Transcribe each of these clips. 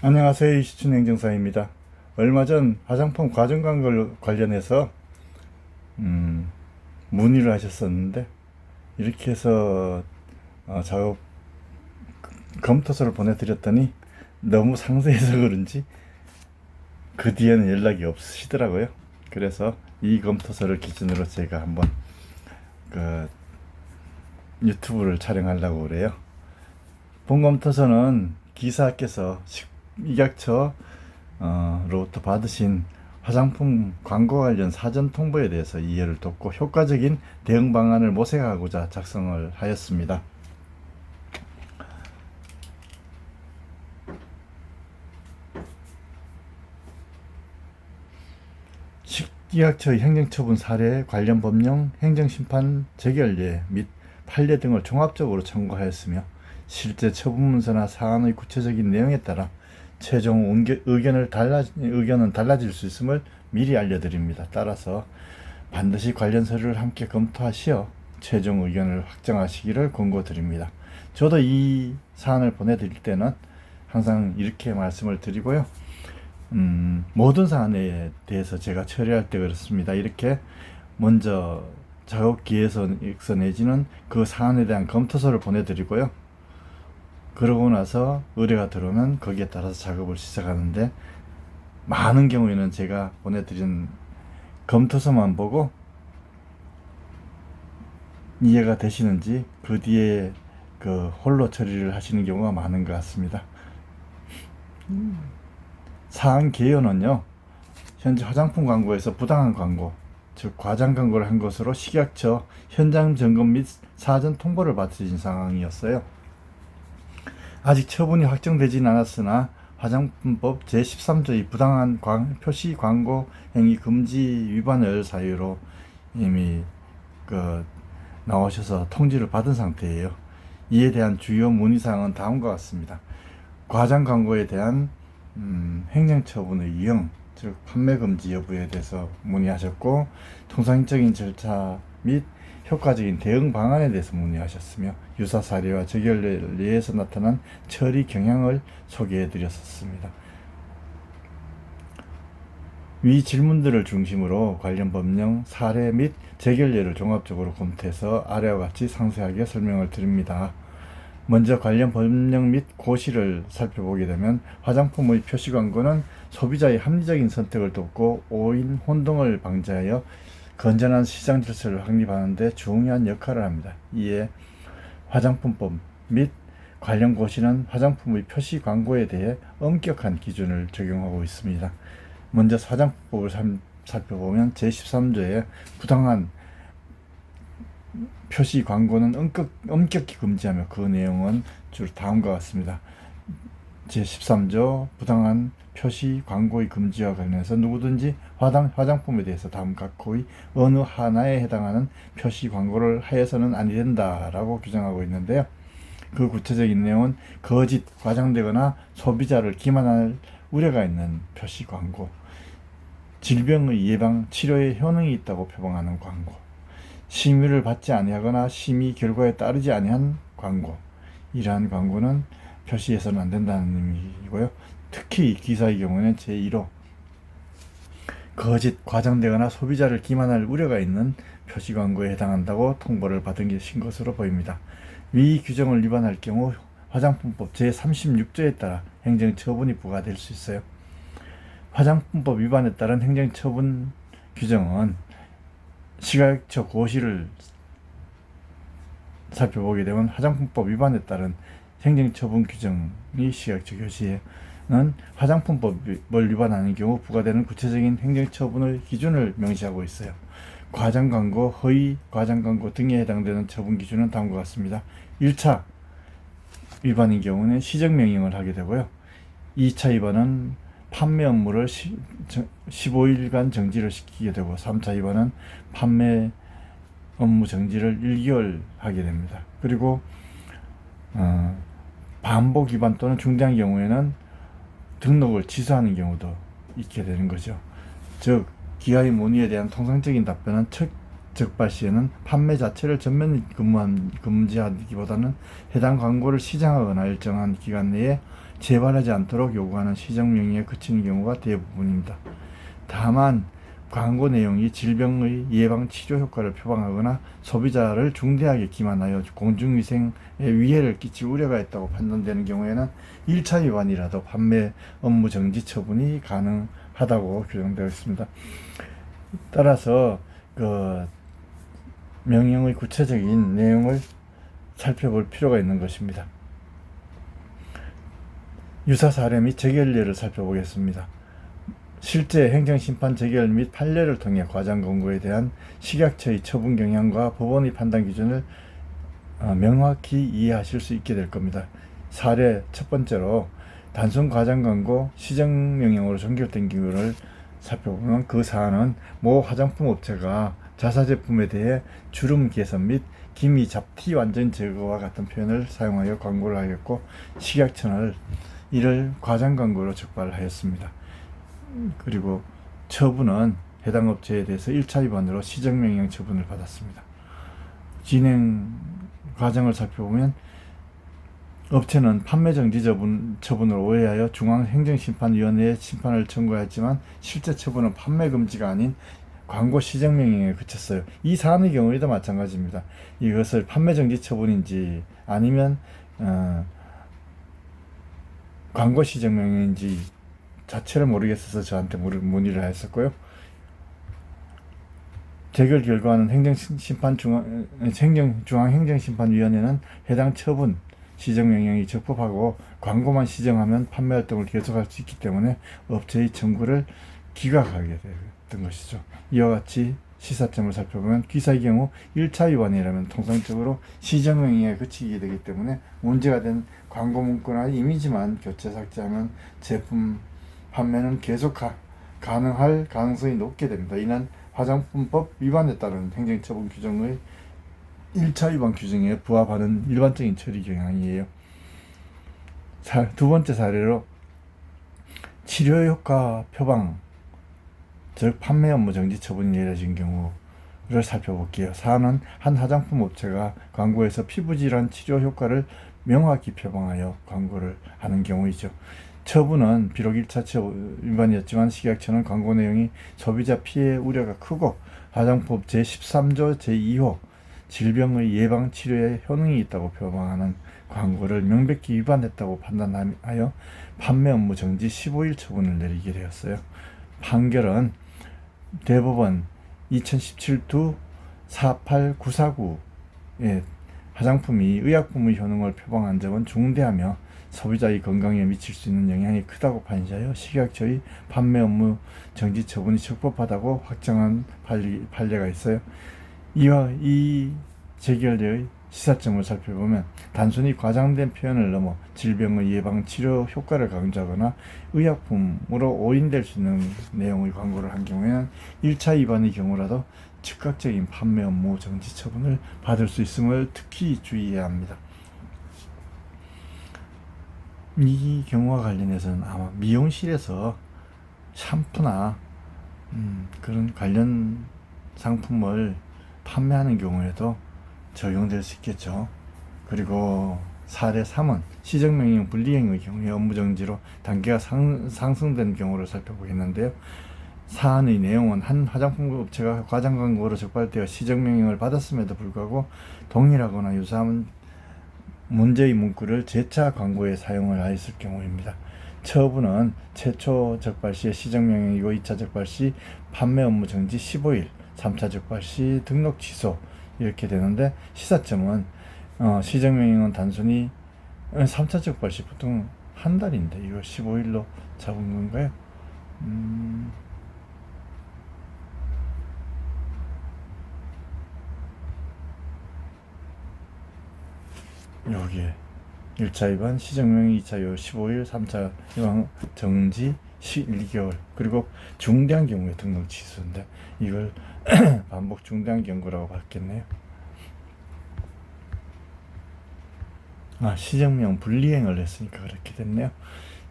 안녕하세요. 이시춘 행정사입니다. 얼마 전 화장품 과정 광고 관련해서 문의를 하셨었는데 이렇게 해서 작업 검토서를 보내드렸더니 너무 상세해서 그런지 그 뒤에는 연락이 없으시더라고요. 그래서 이 검토서를 기준으로 제가 한번 그 유튜브를 촬영하려고 그래요. 본 검토서는 기사께서 식약처 로부터 받으신 화장품 광고 관련 사전 통보에 대해서 이해를 돕고 효과적인 대응 방안을 모색하고자 작성을 하였습니다. 식약처의 행정처분 사례, 관련 법령, 행정심판 재결례 및 판례 등을 종합적으로 청구하였으며 실제 처분 문서나 사안의 구체적인 내용에 따라 최종 의견은 달라질 수 있음을 미리 알려드립니다. 따라서 반드시 관련 서류를 함께 검토하시어 최종 의견을 확정하시기를 권고드립니다. 저도 이 사안을 보내드릴 때는 항상 이렇게 말씀을 드리고요. 모든 사안에 대해서 제가 처리할 때 그렇습니다. 이렇게 먼저 작업기에서 내지는 그 사안에 대한 검토서를 보내드리고요. 그러고 나서 의뢰가 들어오면 거기에 따라서 작업을 시작하는데, 많은 경우에는 제가 보내드린 검토서만 보고 이해가 되시는지 그 뒤에 그 홀로 처리를 하시는 경우가 많은 것 같습니다. 사안 개요는요, 현재 화장품 광고에서 부당한 광고, 즉 과장 광고를 한 것으로 식약처 현장 점검 및 사전 통보를 받으신 상황이었어요. 아직 처분이 확정되진 않았으나 화장품법 제13조의 부당한 표시 광고 행위 금지 위반을 사유로 이미 나오셔서 통지를 받은 상태예요. 이에 대한 주요 문의사항은 다음과 같습니다. 과장 광고에 대한 행정처분의 이행, 즉 판매 금지 여부에 대해서 문의하셨고, 통상적인 절차 및 효과적인 대응 방안에 대해서 문의하셨으며, 유사 사례와 재결례에서 나타난 처리 경향을 소개해 드렸었습니다. 위 질문들을 중심으로 관련 법령, 사례 및 재결례를 종합적으로 검토해서 아래와 같이 상세하게 설명을 드립니다. 먼저 관련 법령 및 고시를 살펴보게 되면, 화장품의 표시 광고는 소비자의 합리적인 선택을 돕고 오인 혼동을 방지하여 건전한 시장 질서를 확립하는 데 중요한 역할을 합니다. 이에 화장품법 및 관련 고시는 화장품의 표시 광고에 대해 엄격한 기준을 적용하고 있습니다. 먼저 화장품법을 살펴보면 제13조에 부당한 표시 광고는 엄격히 금지하며, 그 내용은 주로 다음과 같습니다. 제13조 부당한 표시 광고의 금지와 관련해서 누구든지 화장품에 대해서 다음 각호의 어느 하나에 해당하는 표시 광고를 하여서는 아니 된다라고 규정하고 있는데요. 그 구체적인 내용은 거짓, 과장되거나 소비자를 기만할 우려가 있는 표시 광고, 질병의 예방, 치료에 효능이 있다고 표방하는 광고, 심의를 받지 아니하거나 심의 결과에 따르지 아니한 광고, 이러한 광고는 표시해서는 안 된다는 의미이고요. 특히 기사의 경우에는 제1호 거짓, 과장되거나 소비자를 기만할 우려가 있는 표시 광고에 해당한다고 통보를 받은 것으로 보입니다. 위 규정을 위반할 경우 화장품법 제36조에 따라 행정처분이 부과될 수 있어요. 화장품법 위반에 따른 행정처분 규정은 식약처 고시를 살펴보게 되면, 화장품법 위반에 따른 행정처분 규정이 식약처 고시에는 화장품법을 위반하는 경우 부과되는 구체적인 행정처분의 기준을 명시하고 있어요. 과장광고, 허위 과장광고 등에 해당되는 처분 기준은 다음과 같습니다. 1차 위반인 경우는 시정명령을 하게 되고요. 2차 위반은 판매 업무를 15일간 정지를 시키게 되고, 3차 위반은 판매 업무 정지를 1개월 하게 됩니다. 그리고 반복 위반 또는 중대한 경우에는 등록을 취소하는 경우도 있게 되는 거죠. 즉, 기아의 문의에 대한 통상적인 답변은 적발 시에는 판매 자체를 전면 금지하기보다는 해당 광고를 시정하거나 일정한 기간 내에 재발하지 않도록 요구하는 시정명령에 그치는 경우가 대부분입니다. 다만 광고 내용이 질병의 예방 치료 효과를 표방하거나 소비자를 중대하게 기만하여 공중위생에 위해를 끼칠 우려가 있다고 판단되는 경우에는 1차 위반이라도 판매 업무 정지 처분이 가능하다고 규정되어 있습니다. 따라서 그 명령의 구체적인 내용을 살펴볼 필요가 있는 것입니다. 유사 사례 및 재결례를 살펴보겠습니다. 실제 행정심판 재결 및 판례를 통해 과장 권고에 대한 식약처의 처분 경향과 법원의 판단 기준을 명확히 이해하실 수 있게 될 겁니다. 사례 첫 번째로 단순 과장 권고 시정명령으로 종결된 경우를 살펴보면 그 사안은 모 화장품 업체가 자사 제품에 대해 주름 개선 및 기미 잡티 완전 제거와 같은 표현을 사용하여 광고를 하였고 식약처는 이를 과장 광고로 적발하였습니다. 그리고 처분은 해당 업체에 대해서 1차 위반으로 시정명령 처분을 받았습니다. 진행 과정을 살펴보면 업체는 판매정지 처분을 오해하여 중앙행정심판위원회에 심판을 청구하였지만 실제 처분은 판매금지가 아닌 광고 시정명령에 그쳤어요. 이 사안의 경우에도 마찬가지입니다. 이것을 판매정지 처분인지 아니면 광고 시정명령인지 자체를 모르겠어서 저한테 문의를 했었고요. 재결 결과는 중앙행정심판위원회는 해당 처분 시정명령이 적법하고 광고만 시정하면 판매활동을 계속할 수 있기 때문에 업체의 청구를 기각하게 됐던 것이죠. 이와 같이 시사점을 살펴보면 기사의 경우 1차 위반이라면 통상적으로 시정명령에 그치게 되기 때문에 문제가 된 광고 문구나 이미지만 교체 삭제하면 제품 판매는 계속 가능할 가능성이 높게 됩니다. 이는 화장품법 위반에 따른 행정처분 규정의 1차 위반 규정에 부합하는 일반적인 처리 경향이에요. 두 번째 사례로 치료 효과 표방, 즉 판매 업무 정지 처분이 내려진 경우를 살펴볼게요. 사안은 한 화장품 업체가 광고에서 피부질환 치료 효과를 명확히 표방하여 광고를 하는 경우이죠. 처분은 비록 1차 위반이었지만 식약처는 광고 내용이 소비자 피해 우려가 크고 화장품 제13조 제2호 질병의 예방 치료에 효능이 있다고 표방하는 광고를 명백히 위반했다고 판단하여 판매 업무 정지 15일 처분을 내리게 되었어요. 판결은 대법원 2017두 48949의 화장품이 의약품의 효능을 표방한 점은 중대하며 소비자의 건강에 미칠 수 있는 영향이 크다고 판시하여 식약처의 판매 업무 정지 처분이 적법하다고 확정한 판례가 있어요. 이 재결례의 시사점을 살펴보면 단순히 과장된 표현을 넘어 질병의 예방 치료 효과를 강조하거나 의약품으로 오인될 수 있는 내용의 광고를 한 경우에는 1차 위반의 경우라도 즉각적인 판매 업무 정지 처분을 받을 수 있음을 특히 주의해야 합니다. 이 경우와 관련해서는 아마 미용실에서 샴푸나 그런 관련 상품을 판매하는 경우에도 적용될 수 있겠죠. 그리고 사례 3은 시정명령 불이행의 경우에 업무정지로 단계가 상승된 경우를 살펴보겠는데요. 사안의 내용은 한 화장품 업체가 과장 광고로 적발되어 시정명령을 받았음에도 불구하고 동일하거나 유사한 문제의 문구를 재차 광고에 사용을 하였을 경우입니다. 처분은 최초 적발 시에 시정명령이고 2차 적발 시 판매 업무 정지 15일, 3차 적발 시 등록 취소 이렇게 되는데 시사점은 시정명령은 단순히 3차 적발 시 보통 한 달인데 이걸 15일로 잡은 건가요? 여기에 1차 위반 시정명령 2차 요 15일 3차 위반 정지 12개월 그리고 중대한 경우에 등록 취소인데 이걸 반복 중대한 경고라고 받겠네요. 시정명 불이행을 했으니까 그렇게 됐네요.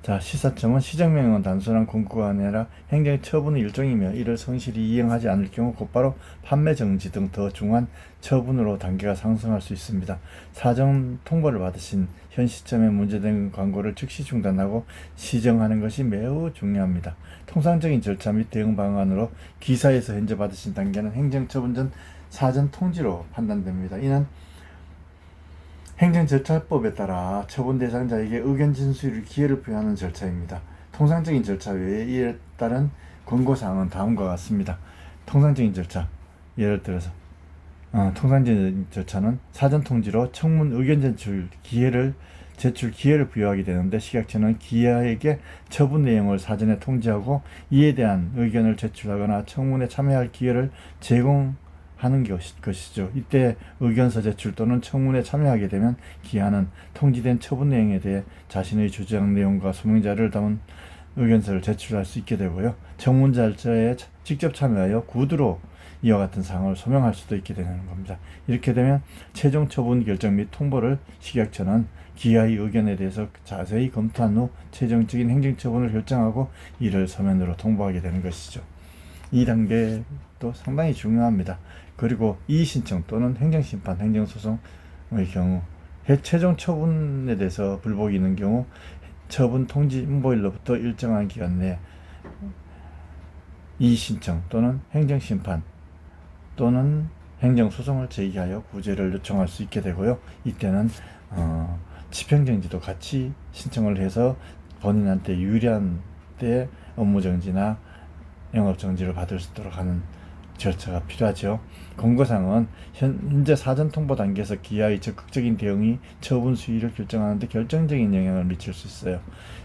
자, 시사점은 시정명령은 단순한 권고가 아니라 행정처분의 일종이며 이를 성실히 이행하지 않을 경우 곧바로 판매 정지 등 더 중한 처분으로 단계가 상승할 수 있습니다. 사전 통보를 받으신 현 시점에 문제된 광고를 즉시 중단하고 시정하는 것이 매우 중요합니다. 통상적인 절차 및 대응 방안으로 기사에서 현재 받으신 단계는 행정처분 전 사전 통지로 판단됩니다. 이는 행정절차법에 따라 처분 대상자에게 의견 진술의 기회를 부여하는 절차입니다. 통상적인 절차 외에 이에 따른 권고사항은 다음과 같습니다. 통상적인 절차, 예를 들어서 통상적인 절차는 사전 통지로 청문 의견 제출 기회를 부여하게 되는데, 식약처는 기아에게 처분 내용을 사전에 통지하고 이에 대한 의견을 제출하거나 청문에 참여할 기회를 제공하는 것이죠. 이때 의견서 제출 또는 청문에 참여하게 되면 기아는 통지된 처분 내용에 대해 자신의 주장 내용과 소명 자료를 담은 의견서를 제출할 수 있게 되고요. 청문 절차에 직접 참여하여 구두로 이와 같은 사항을 소명할 수도 있게 되는 겁니다. 이렇게 되면 최종 처분 결정 및 통보를 식약처는 기아의 의견에 대해서 자세히 검토한 후 최종적인 행정처분을 결정하고 이를 서면으로 통보하게 되는 것이죠. 이 단계도 상당히 중요합니다. 그리고 이의신청 또는 행정심판, 행정소송의 경우 최종 처분에 대해서 불복이 있는 경우 처분 통지일로부터 일정한 기간 내에 이의신청 또는 행정심판 또는 행정소송을 제기하여 구제를 요청할 수 있게 되고요. 이때는 집행정지도 같이 신청을 해서 본인한테 유리한 때 업무정지나 영업정지를 받을 수 있도록 하는 절차가 필요하죠. 권고사항은 현재 사전 통보 단계에서 기아의 적극적인 대응이 처분 수위를 결정하는 데 결정적인 영향을 미칠 수 있어요.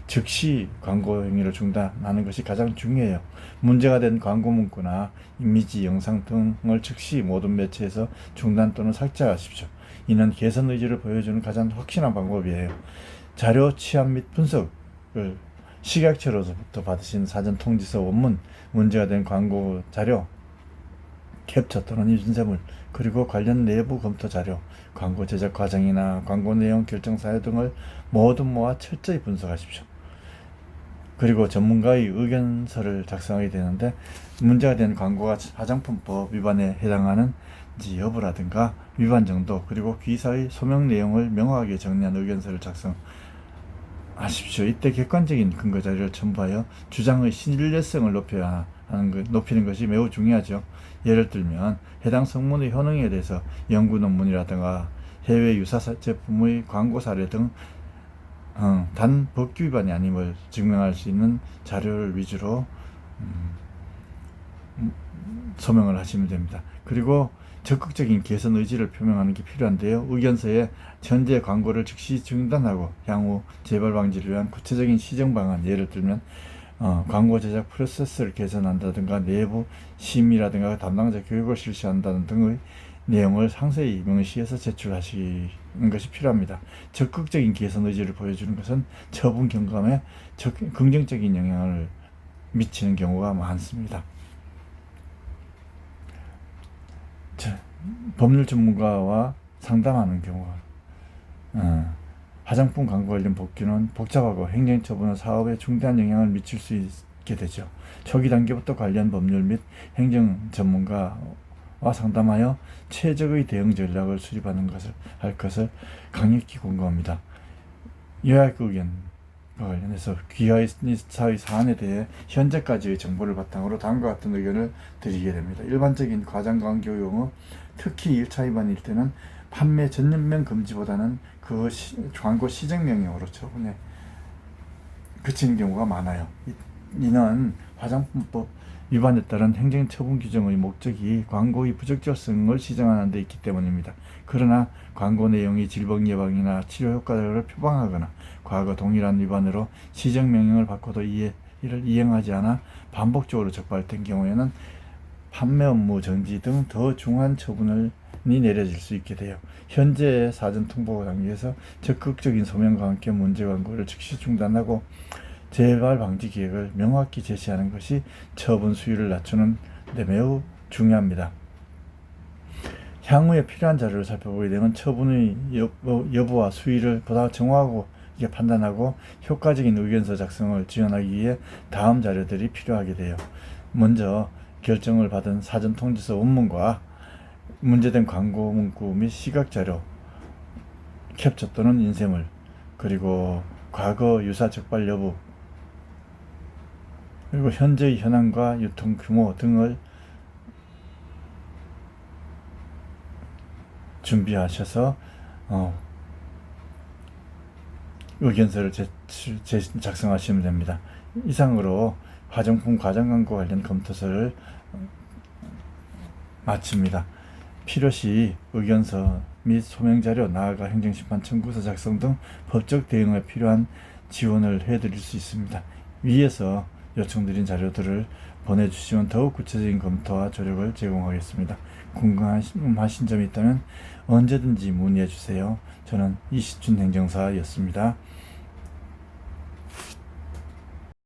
즉시 광고 행위를 중단하는 것이 가장 중요해요. 문제가 된 광고 문구나 이미지, 영상 등을 즉시 모든 매체에서 중단 또는 삭제하십시오. 이는 개선 의지를 보여주는 가장 확실한 방법이에요. 자료 취합 및 분석을 식약처로부터 받으신 사전 통지서 원문, 문제가 된 광고 자료, 캡처 또는 인쇄물, 그리고 관련 내부 검토 자료, 광고 제작 과정이나 광고 내용 결정 사유 등을 모두 모아 철저히 분석하십시오. 그리고 전문가의 의견서를 작성하게 되는데, 문제가 된 광고가 화장품법 위반에 해당하는지 여부라든가 위반 정도, 그리고 기사의 소명 내용을 명확하게 정리한 의견서를 작성하십시오. 이때 객관적인 근거 자료를 첨부하여 주장의 신뢰성을 높이는 것이 매우 중요하죠. 예를 들면 해당 성문의 효능에 대해서 연구 논문이라든가 해외 유사 제품의 광고 사례 등 단 법규 위반이 아님을 증명할 수 있는 자료를 위주로 소명을 하시면 됩니다. 그리고 적극적인 개선 의지를 표명하는 게 필요한데요. 의견서에 현재 광고를 즉시 중단하고 향후 재발 방지를 위한 구체적인 시정 방안, 예를 들면 광고 제작 프로세스를 개선한다든가 내부 심의라든가 담당자 교육을 실시한다는 등의 내용을 상세히 명시해서 제출하시는 것이 필요합니다. 적극적인 개선 의지를 보여주는 것은 처분 경감에 긍정적인 영향을 미치는 경우가 많습니다. 법률 전문가와 상담하는 경우가 화장품 광고 관련 법규는 복잡하고 행정처분은 사업에 중대한 영향을 미칠 수 있게 되죠. 초기 단계부터 관련 법률 및 행정 전문가와 상담하여 최적의 대응 전략을 수립하는 것을 강력히 권고합니다. 요약 의견과 관련해서 기아의 사안에 대해 현재까지의 정보를 바탕으로 다음과 같은 의견을 드리게 됩니다. 일반적인 과장 광고용은 특히 1차 위반일 때는 판매 전면 금지보다는 그 광고 시정 명령으로 처분에 그치는 경우가 많아요. 이는 화장품법 위반에 따른 행정처분 규정의 목적이 광고의 부적절성을 시정하는 데 있기 때문입니다. 그러나 광고 내용이 질병 예방이나 치료 효과를 표방하거나 과거 동일한 위반으로 시정명령을 받고도 이를 이행하지 않아 반복적으로 적발된 경우에는 판매 업무 정지 등 더 중한 처분이 내려질 수 있게 돼요. 현재 사전 통보 단계에서 적극적인 소명과 함께 문제 광고를 즉시 중단하고 재발 방지 계획을 명확히 제시하는 것이 처분 수위를 낮추는 데 매우 중요합니다. 향후에 필요한 자료를 살펴보게 되면 처분의 여부와 수위를 보다 정확하고 있게 판단하고 효과적인 의견서 작성을 지원하기 위해 다음 자료들이 필요하게 돼요. 먼저 결정을 받은 사전 통지서 원문과 문제된 광고 문구 및 시각 자료, 캡처 또는 인쇄물, 그리고 과거 유사 적발 여부, 그리고 현재의 현황과 유통 규모 등을 준비하셔서 의견서를 작성하시면 됩니다. 이상으로 화장품 과장 광고 관련 검토서를 마칩니다. 필요시 의견서 및 소명자료, 나아가 행정심판 청구서 작성 등 법적 대응에 필요한 지원을 해드릴 수 있습니다. 위에서 요청드린 자료들을 보내주시면 더욱 구체적인 검토와 조력을 제공하겠습니다. 궁금하신 점이 있다면 언제든지 문의해 주세요. 저는 이시춘 행정사였습니다.